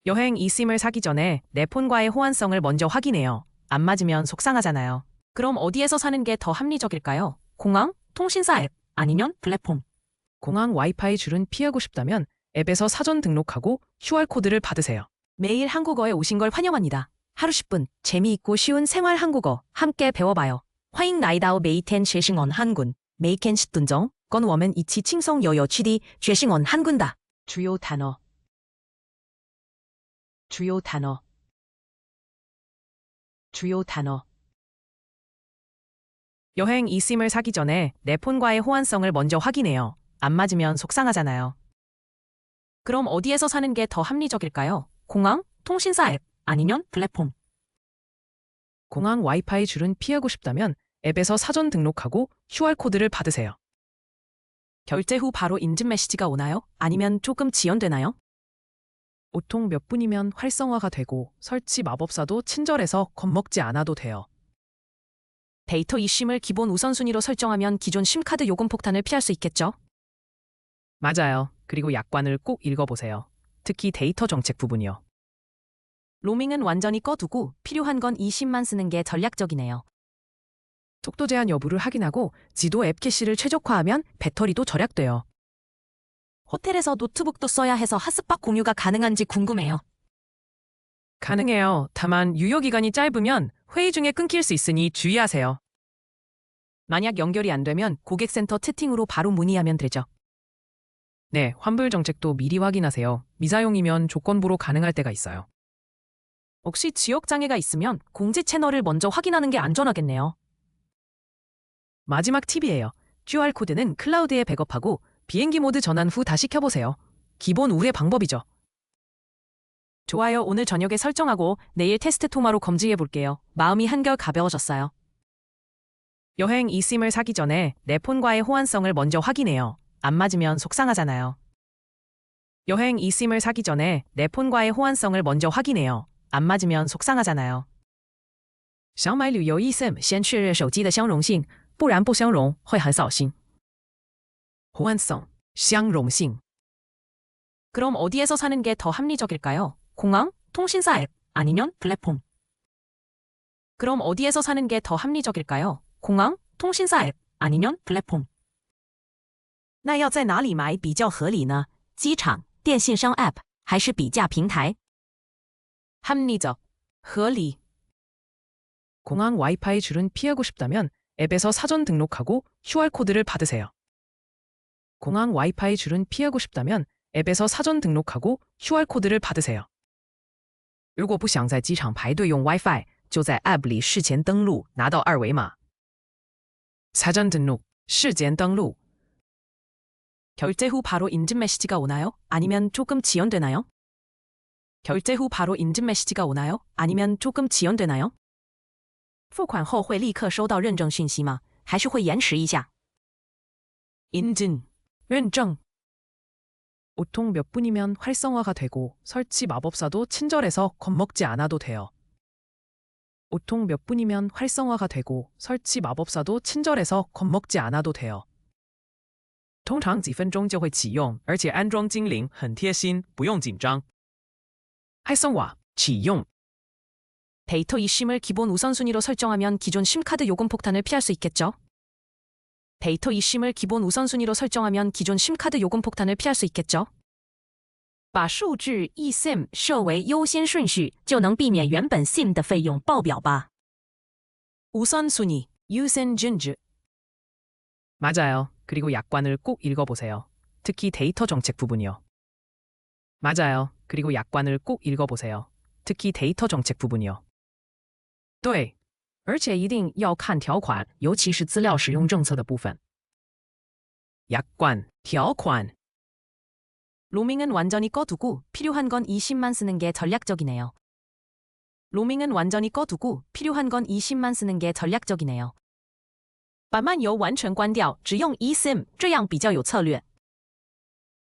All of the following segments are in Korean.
여행 eSIM을 사기 전에 내 폰과의 호환성을 먼저 확인해요. 안 맞으면 속상하잖아요. 그럼 어디에서 사는 게 더 합리적일까요? 공항, 통신사 앱, 아니면 플랫폼. 공항 와이파이 줄은 피하고 싶다면 앱에서 사전 등록하고 QR코드를 받으세요. 매일 한국어에 오신 걸 환영합니다. 하루 10분, 재미있고 쉬운 생활 한국어 함께 배워봐요. 欢迎来到每天学习언 한군. 每天10分钟，跟我们一起轻松又有趣地学习언 한군다. 주요 단어. 주요 단어. 주요 단어. 여행 eSIM을 사기 전에 내 폰과의 호환성을 먼저 확인해요. 안 맞으면 속상하잖아요. 그럼 어디에서 사는 게 더 합리적일까요? 공항, 통신사 앱, 아니면 플랫폼. 공항 와이파이 줄은 피하고 싶다면 앱에서 사전 등록하고 QR코드를 받으세요. 결제 후 바로 인증 메시지가 오나요? 아니면 조금 지연되나요? 보통 몇 분이면 활성화가 되고 설치 마법사도 친절해서 겁먹지 않아도 돼요. 데이터 eSIM을 기본 우선순위로 설정하면 기존 심카드 요금 폭탄을 피할 수 있겠죠? 맞아요. 그리고 약관을 꼭 읽어보세요. 특히 데이터 정책 부분이요. 로밍은 완전히 꺼두고 필요한 건 eSIM만 쓰는 게 전략적이네요. 속도 제한 여부를 확인하고 지도 앱 캐시를 최적화하면 배터리도 절약돼요. 호텔에서 노트북도 써야 해서 핫스팟 공유가 가능한지 궁금해요. 가능해요. 다만 유효기간이 짧으면 회의 중에 끊길 수 있으니 주의하세요. 만약 연결이 안 되면 고객센터 채팅으로 바로 문의하면 되죠. 네, 환불 정책도 미리 확인하세요. 미사용이면 조건부로 가능할 때가 있어요. 혹시 지역 장애가 있으면 공지 채널을 먼저 확인하는 게 안전하겠네요. 마지막 팁이에요. QR코드는 클라우드에 백업하고 비행기 모드 전환 후 다시 켜보세요. 기본 우회 방법이죠. 좋아요. 오늘 저녁에 설정하고 내일 테스트 통화로 검증해 볼게요. 마음이 한결 가벼워졌어요. 여행 eSIM을 사기 전에 내 폰과의 호환성을 먼저 확인해요. 안 맞으면 속상하잖아요. 여행 eSIM을 사기 전에 내 폰과의 호환성을 먼저 확인해요. 안 맞으면 속상하잖아요. 想买旅游eSIM先确认手机的相容性，不然不相容会很扫兴。 호환성, 相容性. 그럼 어디에서 사는 게 더 합리적일까요? 공항, 통신사 앱, 아니면 플랫폼. 그럼 어디에서 사는 게 더 합리적일까요? 공항, 통신사 앱, 아니면 플랫폼. 那要在哪里买比较合理呢？机场、电信商 App 还是比价平台？ 합리적, 合理. 공항 와이파이 줄은 피하고 싶다면 앱에서 사전 등록하고 QR코드를 받으세요. 공항 와이파이 줄은 피하고 싶다면 앱에서 사전 등록하고 QR코드를 받으세요. 如果不想在机场排队用 WiFi，就在 App 里事前登录，拿到二维码。 사전 등록, 事前登录. 결제 후 바로 인증 메시지가 오나요? 아니면 조금 지연되나요? 결제 후 바로 인증 메시지가 오나요? 아니면 조금 지연되나요? 付款后会立刻收到认证讯息吗？还是会延迟一下？ 인증, 认证. 보통 몇 분이면 활성화가 되고 설치 마법사도 친절해서 겁먹지 않아도 돼요. 보통 몇 분이면 활성화가 되고 설치 마법사도 친절해서 겁먹지 않아도 돼요. 通常几分钟就会启用，而且安装精灵很贴心，不用紧张。 활성화, 启用. 데이터 eSIM을 기본 우선순위로 설정하면 기존 심카드 요금 폭탄을 피할 수 있겠죠? 데이터 eSIM을 기본 우선순위로 설정하면 기존 심카드 요금 폭탄을 피할 수 있겠죠? 把数字 eSIM 设为优先顺序就能避免原本 SIM 的费用爆表吧. 우선순위,優先順序. 맞아요. 그리고 약관을 꼭 읽어보세요. 특히 데이터 정책 부분이요. 맞아요. 그리고 약관을 꼭 읽어보세요. 특히 데이터 정책 부분이요. 对，而且一定要看条款，尤其是资料使用政策的部分。 약관, 条款. 로밍은 완전히 꺼두고 필요한 건 eSIM만 쓰는 게 전략적이네요. 로밍은 완전히 꺼두고 필요한 건 eSIM만 쓰는 게 전략적이네요. 把漫游完全关掉，只用 eSIM， 这样比较有策略。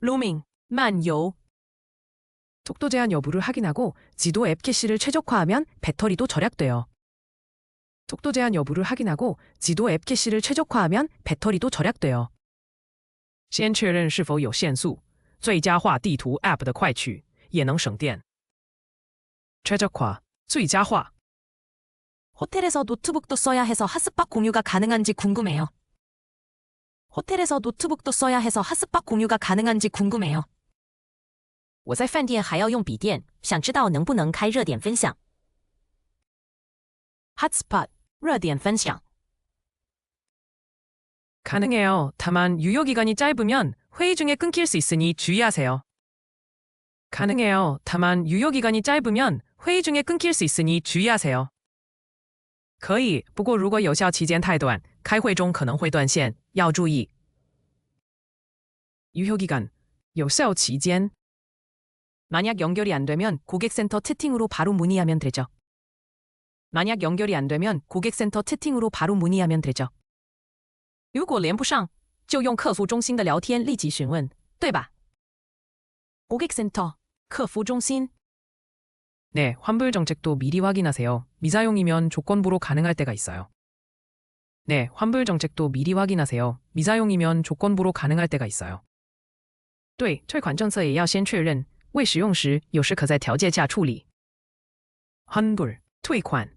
로밍, 漫游. 속도 제한 여부를 확인하고 지도 앱 캐시를 최적화하면 배터리도 절약돼요. 속도 제한 여부를 확인하고 지도 앱 캐시를 최적화하면 배터리도 절약돼요. 先确认是否有限速，最佳化地图 App 的快取，也能省电。 최적화, 最佳化. 호텔에서 노트북도 써야 해서 핫스팟 공유가 가능한지 궁금해요. 호텔에서 노트북도 써야 해서 핫스팟 공유가 가능한지 궁금해요. 我在饭店还要用笔电，想知道能不能开热点分享。핫스팟, 热点分享. 가능해요. 다만 유효기간이 짧으면 회의 중에 끊길 수 있으니 주의하세요. 가능해요. 다만 유효기간이 짧으면 회의 중에 끊길 수 있으니 주의하세요. 可以，不过如果有效期间太短，开会中可能会断线，要注意。 유효기간, 有效期间. 만약 연결이 안 되면 고객센터 채팅으로 바로 문의하면 되죠. 만약 연결이 안 되면 고객센터 채팅으로 바로 문의하면 되죠. 如果连不上，就用客服中心的聊天立即询问，对吧？ 고객센터, 客服中心. 네, 환불 정책도 미리 확인하세요. 미사용이면 조건부로 가능할 때가 있어요. 네, 환불 정책도 미리 확인하세요. 미사용이면 조건부로 가능할 때가 있어요. 对，退款政策也要先确认，未使用时有时可在条件下处理。 환불, 退款.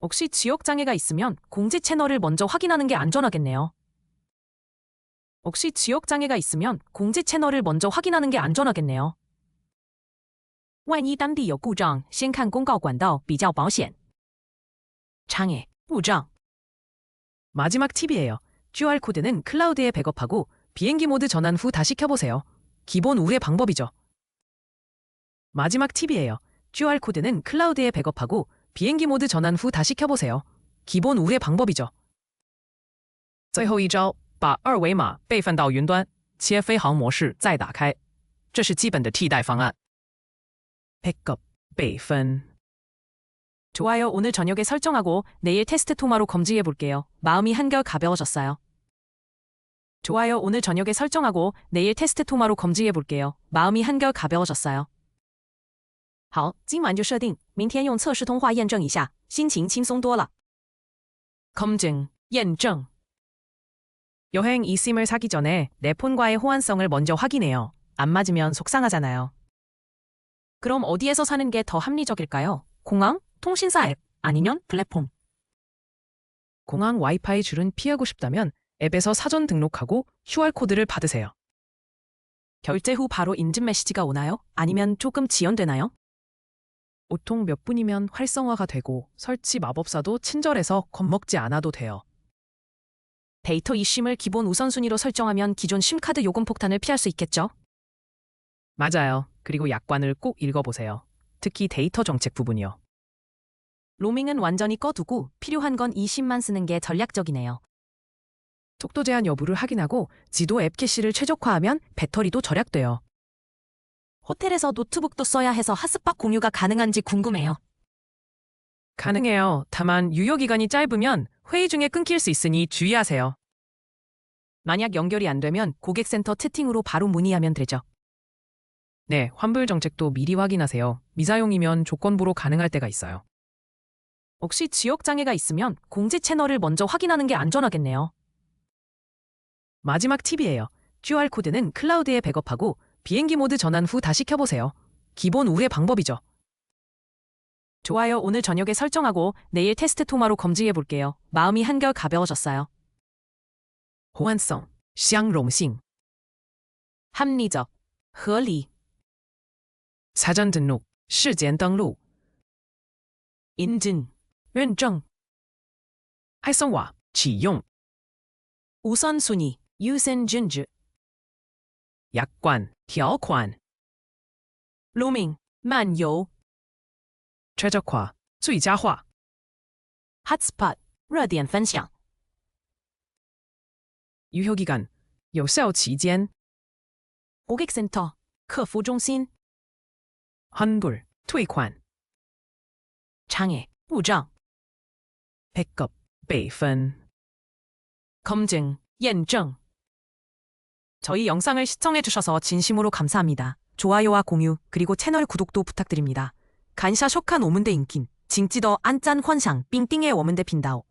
혹시 지역장애가 있으면 공지 채널을 먼저 확인하는 게 안전하겠네요. 혹시 지역장애가 있으면 공지 채널을 먼저 확인하는 게 안전하겠네요. 万一当地有故障，先看公告管道比较保险。 장애, 故障. 마지막 팁이에요. QR코드는 클라우드에 백업하고 비행기 모드 전환 후 다시 켜보세요. 기본 우회 방법이죠. 마지막 팁이에요. QR코드는 클라우드에 백업하고 비행기 모드 전환 후 다시 켜보세요. 기본 우회 방법이죠. 最后一招，把二维码备份到云端，切飞行模式再打开，这是基本的替代方案。 백업, 备份. 좋아요. 오늘 저녁에 설정하고 내일 테스트 통화로 검증해 볼게요. 마음이 한결 가벼워졌어요. 좋아요. 오늘 저녁에 설정하고 내일 테스트 통화로 검증해 볼게요. 마음이 한결 가벼워졌어요. 好，今晚就设定，明天用测试通话验证一下，心情轻松多了。 검증, 验证. 여행 eSIM을 사기 전에 내 폰과의 호환성을 먼저 확인해요. 안 맞으면 속상하잖아요. 그럼 어디에서 사는 게 더 합리적일까요? 공항, 통신사 앱, 아니면 플랫폼? 공항 와이파이 줄은 피하고 싶다면 앱에서 사전 등록하고 QR코드를 받으세요. 결제 후 바로 인증 메시지가 오나요? 아니면 조금 지연되나요? 보통 몇 분이면 활성화가 되고 설치 마법사도 친절해서 겁먹지 않아도 돼요. 데이터 eSIM을 기본 우선순위로 설정하면 기존 심카드 요금 폭탄을 피할 수 있겠죠? 맞아요. 그리고 약관을 꼭 읽어보세요. 특히 데이터 정책 부분이요. 로밍은 완전히 꺼두고 필요한 건 eSIM만 쓰는 게 전략적이네요. 속도 제한 여부를 확인하고 지도 앱 캐시를 최적화하면 배터리도 절약돼요. 호텔에서 노트북도 써야 해서 핫스팟 공유가 가능한지 궁금해요. 가능해요. 다만 유효기간이 짧으면 회의 중에 끊길 수 있으니 주의하세요. 만약 연결이 안 되면 고객센터 채팅으로 바로 문의하면 되죠. 네, 환불 정책도 미리 확인하세요. 미사용이면 조건부로 가능할 때가 있어요. 혹시 지역장애가 있으면 공지 채널을 먼저 확인하는 게 안전하겠네요. 마지막 팁이에요. QR코드는 클라우드에 백업하고 비행기 모드 전환 후 다시 켜보세요. 기본 우회 방법이죠. 좋아요. 오늘 저녁에 설정하고 내일 테스트 통화로 검증해 볼게요. 마음이 한결 가벼워졌어요. 호환성, 相容性. 합리적, 合理. 사전 등록, 事前登录. 인증, 认证. 활성화, 启用. 우선순위, 优先顺序. 약관, 条款. 로밍, 漫游. 최적화, 最佳化. 핫스팟, 热点分享. 유효기간, 有效期间. 고객센터, 客服中心. 환불, 退款. 장애, 故障. 백업, 备份. 검증, 验证. 저희 영상을 시청해주셔서 진심으로 감사합니다. 좋아요와 공유, 그리고 채널 구독도 부탁드립니다. 간샤 쇼칸 오문대 인킨, 징찌더 안짠 환상, 삥띵의 워문대 빈다오.